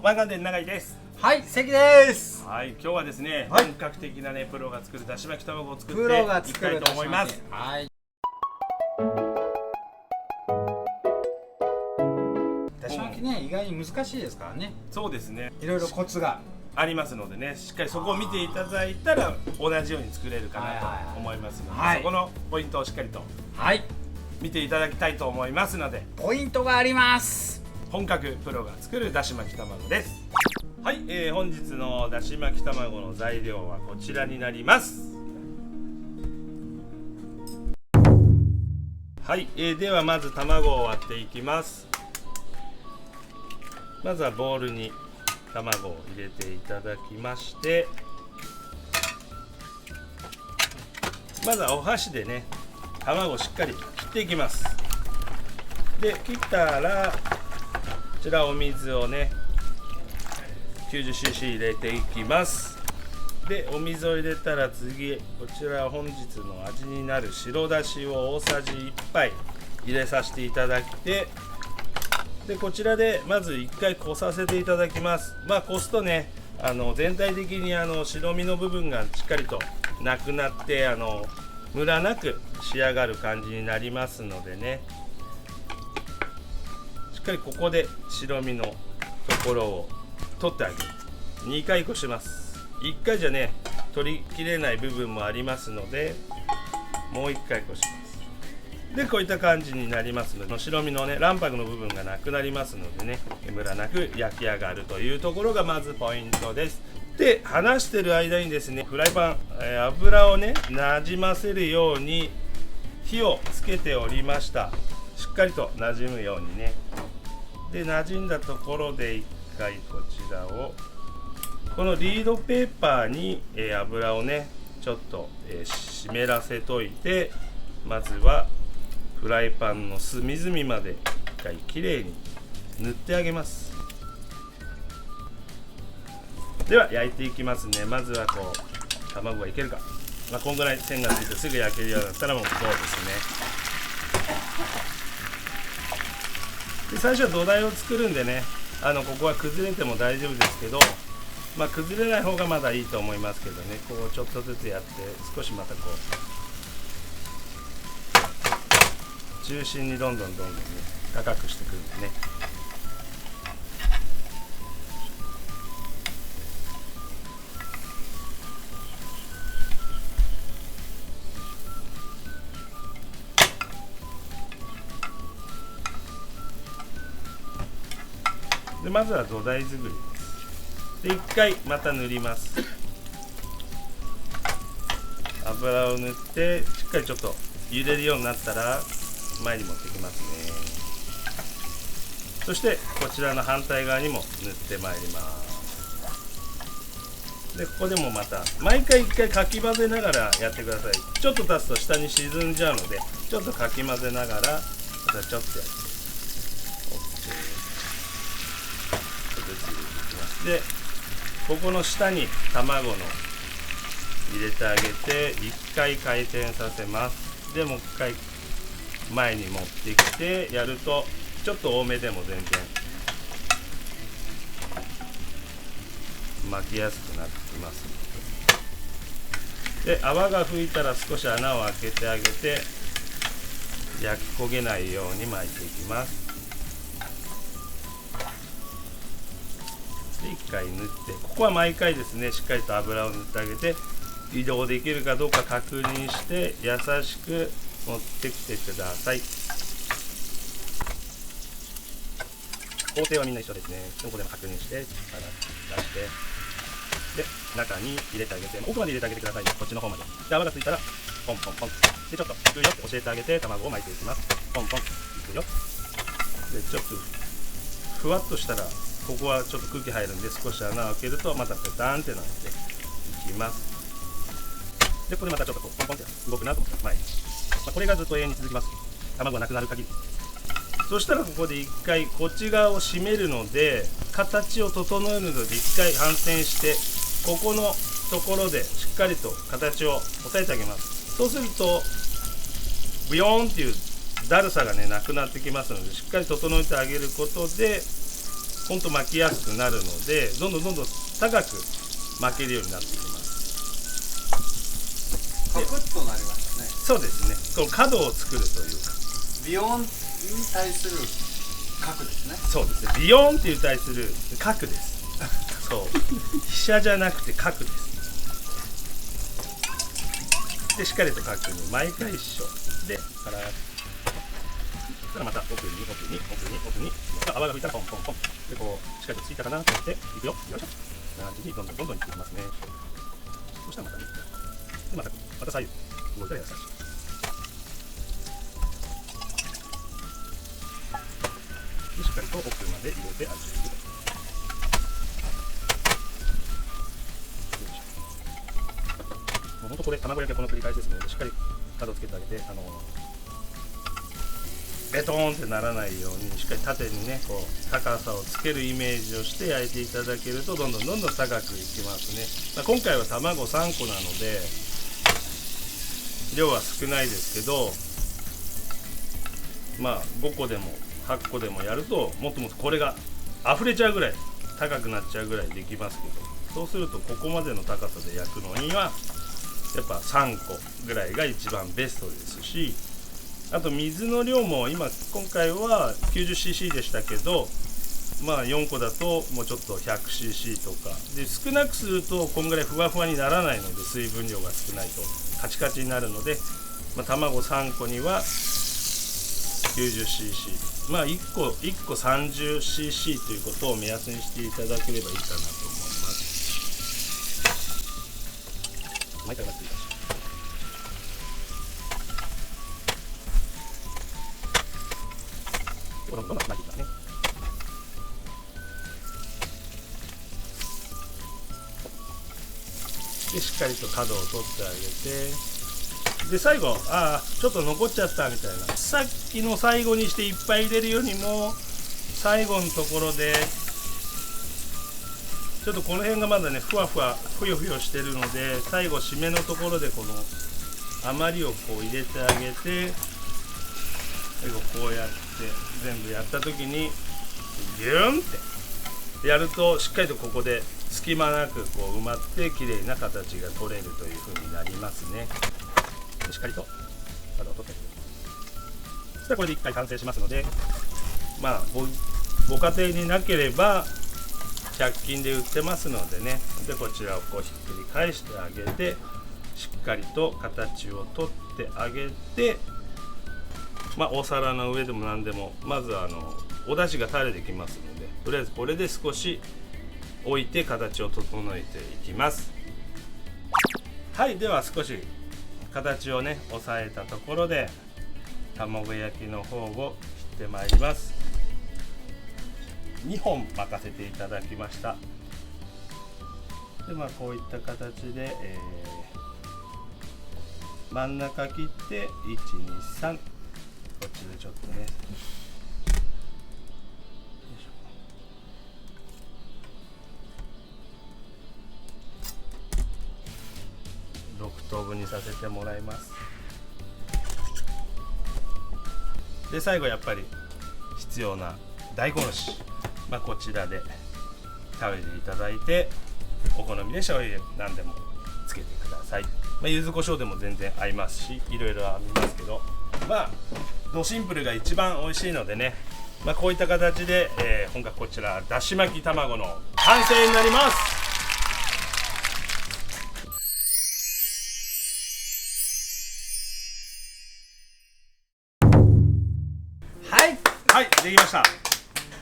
湾岸店永井です。はい、関です。はい、今日はですね、はい、本格的なねプロが作るだし巻き卵を作ってプロがいきたいと思います。はい。だし巻きね、意外に難しいですからね。そうですね。いろいろコツがありますのでね、しっかりそこを見ていただいたら同じように作れるかなと思いますので、そこのポイントをしっかりと見ていただきたいと思いますので、ポイントがあります。本格プロが作るだし巻き卵です。はい、本日のだし巻き卵の材料はこちらになります。はい、ではまず卵を割っていきます。まずはボウルに卵を入れていただきまして、まずはお箸でね卵をしっかり切っていきます。で切ったらこちらお水をね 90cc 入れていきます。でお水を入れたら次こちら本日の味になる白だしを大さじ1杯入れさせていただいて、でこちらでまず1回こさせていただきます。こすとね全体的に白身の部分がしっかりとなくなってムラなく仕上がる感じになりますのでね、しっかりここで白身のところを取ってあげる。2回こします。1回じゃね取りきれない部分もありますのでもう1回こします。でこういった感じになりますので白身のね卵白の部分がなくなりますのでねムラなく焼き上がるというところがまずポイントです。で話してる間にですねフライパン、油をねなじませるように火をつけておりました。しっかりとなじむようにね。でなじんだところで1回こちらをこのリードペーパーに、油をねちょっと、湿らせといて、まずはフライパンの隅々まで1回きれいに塗ってあげます。では焼いていきますね。まずはこう卵がいけるか、こんぐらい線がついてすぐ焼けるようになったらもうそうですね。で最初は土台を作るんでねここは崩れても大丈夫ですけど、崩れない方がまだいいと思いますけどね、こうちょっとずつやって少しまたこう中心にどんどんね高くしてくるんでね。でまずは土台作りです。で1回また塗ります。油を塗ってしっかりちょっと揺れるようになったら前に持ってきますね。そしてこちらの反対側にも塗ってまいります。でここでもまた毎回1回かき混ぜながらやってください。ちょっと経つと下に沈んじゃうのでちょっとかき混ぜながらまたちょっとやって。でここの下に卵の入れてあげて1回回転させます。でもう1回前に持ってきてやるとちょっと多めでも全然巻きやすくなってきますので、泡が吹いたら少し穴を開けてあげて焼き焦げないように巻いていきます。で1回塗って、ここは毎回ですねしっかりと油を塗ってあげて移動できるかどうか確認して優しく持ってきてください。工程はみんな一緒ですね。ここでも確認して出してで中に入れてあげて奥まで入れてあげてください。こっちの方まで。で泡がついたらポンポンポンでちょっといくよって教えてあげて卵を巻いていきます。ポンポンいくよ。でちょっとふわっとしたらここはちょっと空気入るんで少し穴を開けるとまたペタンってなっていきます。でここでまたちょっとこうポンポンって動くなと思ったら前に、これがずっと永遠に続きます。卵がなくなる限り。そしたらここで1回こっち側を締めるので形を整えるので1回反転してここのところでしっかりと形を押さえてあげます。そうするとブヨーンっていうだるさがねなくなってきますのでしっかり整えてあげることでほんと巻きやすくなるので、どんどん高く巻けるようになってきます。カクッとなりましたね。そうですね、この角を作るというか、ビヨンに対する角ですね。そうですね、ビヨーンっていう対する角です。そう飛車じゃなくて角です。でしっかりと角に毎回一緒でからまた奥に泡が吹いたらポンポンポンでこうしっかりとついたかなと思っていくよ。よいしょ。感じにどんどんいっていきますね。そしたらまたでまた左右動いたら優しい。でしっかりと奥まで入れてあげる。もうほんとこれ卵焼きはこの繰り返しですので、しっかり角をつけてあげて、ベトーンってならないようにしっかり縦にねこう高さをつけるイメージをして焼いていただけるとどんどん高くいきますね。今回は卵3個なので量は少ないですけど、5個でも8個でもやるともっともっとこれが溢れちゃうぐらい高くなっちゃうぐらいできますけど、そうするとここまでの高さで焼くのにはやっぱ3個ぐらいが一番ベストですし、あと水の量も今回は 90cc でしたけど、4個だともうちょっと 100cc とかで、少なくするとこんぐらいふわふわにならないので、水分量が少ないとカチカチになるので、卵3個には 90cc、1個 30cc ということを目安にしていただければいいかなと思います。毎回やっていたしどんどん巻いていきますね。でしっかりと角を取ってあげて、で最後ちょっと残っちゃったみたいな、さっきの最後にしていっぱい入れるよりも最後のところでちょっとこの辺がまだねふわふよしてるので、最後締めのところでこの余りをこう入れてあげて、最後こうやって全部やった時にギュンってやるとしっかりとここで隙間なくこう埋まって綺麗な形が取れるという風になりますね。しっかりと角を取ってあげる。そしたらこれで1回完成しますので、ご家庭になければ100均で売ってますのでね、でこちらをこうひっくり返してあげて、しっかりと形を取ってあげて、お皿の上でも何でもまずお出汁が垂れてきますので、とりあえずこれで少し置いて形を整えていきます。はい、では少し形をね押さえたところで卵焼きの方を切ってまいります。2本巻かせていただきました。でこういった形で、真ん中切って123、こっちでちょっとね6等分にさせてもらいます。で最後やっぱり必要な大根おろし、こちらで食べていただいて、お好みで醤油何でもつけてください。柚子胡椒でも全然合いますし、いろいろありますけど、ドシンプルが一番美味しいのでね、こういった形で、本格こちらだし巻き卵の完成になります。はい、できました。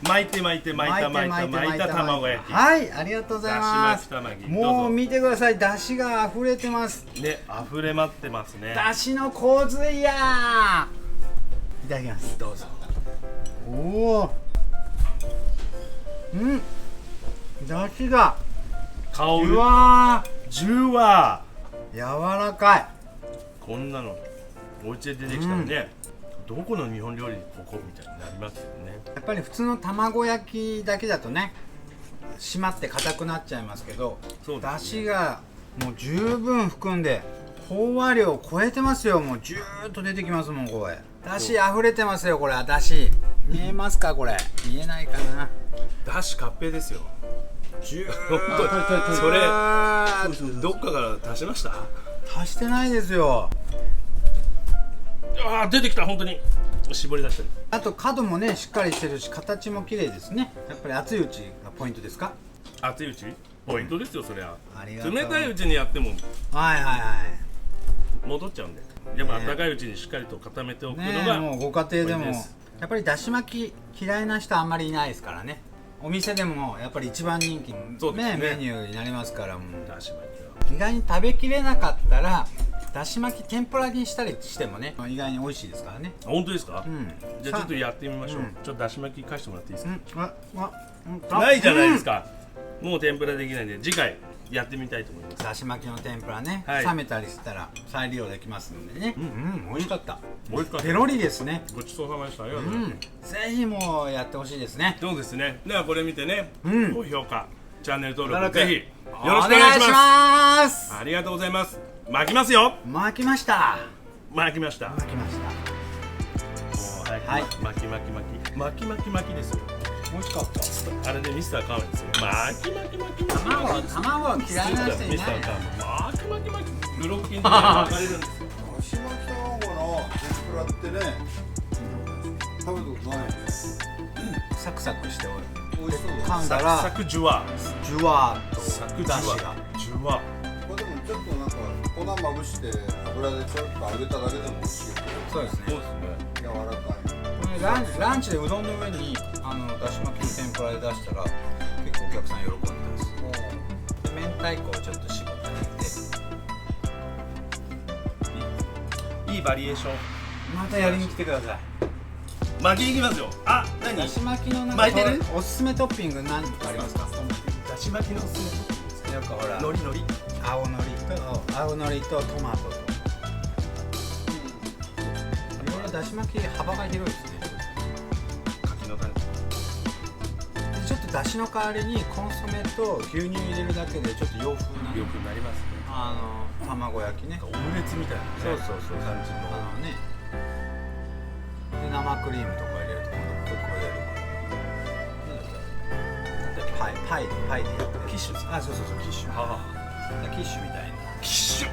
巻いた卵焼き。はい、ありがとうございます。だし巻き卵、もう見てください、だしが溢れてます。ね、溢れまってますね。だしの洪水や。いただきます。どうぞ。おお。だしが香る。うわじゅわー。柔らかい。こんなのお家で出てきたらね、どこの日本料理ここみたいになりますよね。やっぱり普通の卵焼きだけだとね、締まって硬くなっちゃいますけど、そうですね、だしがもう十分含んで飽和量を超えてますよ。もうジューッと出てきますもん。これだし溢れてますよ。これだし見えますかこれ。見えないかな。だし合併ですよ。ジュ本当にそれどっかから足しました？足してないですよ。あー出てきた。本当に絞り出してる。あと角もねしっかりしてるし、形も綺麗ですね。やっぱり熱いうちがポイントですか？熱いうちポイントですよ、そりゃ。ありがとう。冷たいうちにやってもはいはいはい戻っちゃうんで、やっぱ温かいうちにしっかりと固めておくのねえ、が、もうご家庭でもポイントですやっぱりだし巻き嫌いな人あんまりいないですからね。お店でもやっぱり一番人気の、そうですねメニューになりますから。もうだし巻きは意外に食べきれなかったらだし巻き天ぷらにしたりしてもね、意外に美味しいですからね。本当ですか？うんじゃあちょっとやってみましょう。うんちょっとだし巻き返してもらっていいですか？あないじゃないですか。もう天ぷらできないんで次回やってみたいと思います。だし巻きの天ぷらね、はい冷めたりしたら再利用できますんでね。美味しかった。美味しかったペロリですね。ごちそうさまでした。ありがとうございます。ぜひもうやってほしいですね。そうですね。ではこれ見てね、高評価、チャンネル登録ぜひよおろしくお願いします。ますありがとうございます。巻きますよ。巻きました。巻きました。も巻きました。うはい、はい巻きですよ。美味しかった。あれでミスターカーメンですよ。巻き卵は嫌いな人いない。ミスターカーメン巻きブロッキングで分かれるんですよ。だし巻き卵の天ぷらってね、食べたことないよね。サクサクして美味しそうだね。サク噛んだらサクジュワジュワーサクジュとだしが。ワジュワこれでもちょっとなんか粉まぶして油でちょっと揚げただけでも美味しいよね。そうですね。そうですね。柔らかい。これランチでうどんの上にだし巻きの天ぷらで出したら結構お客さん喜んでます。で明太子をちょっと絞ってあげて、いいバリエーション。またやりに来てください。巻きいきますよ。あ、何？だし巻きのなんか巻いてるおすすめトッピング何かありますか？だし巻きのおすすよくほらめ。のりのり。青のりとトマトと、いろいろだし巻き幅が広いですね。柿の種。ちょっとだしの代わりにコンソメと牛乳入れるだけでちょっと洋風なよくなりますね。卵焼きね。オムレツみたいなね。そうそうそう感じの。ね。で生クリームとか入れると今度コクが出るから。パイでやってる。キッシュですか？あ、そうキッシュ。はキッシュみたいな。キッシュ。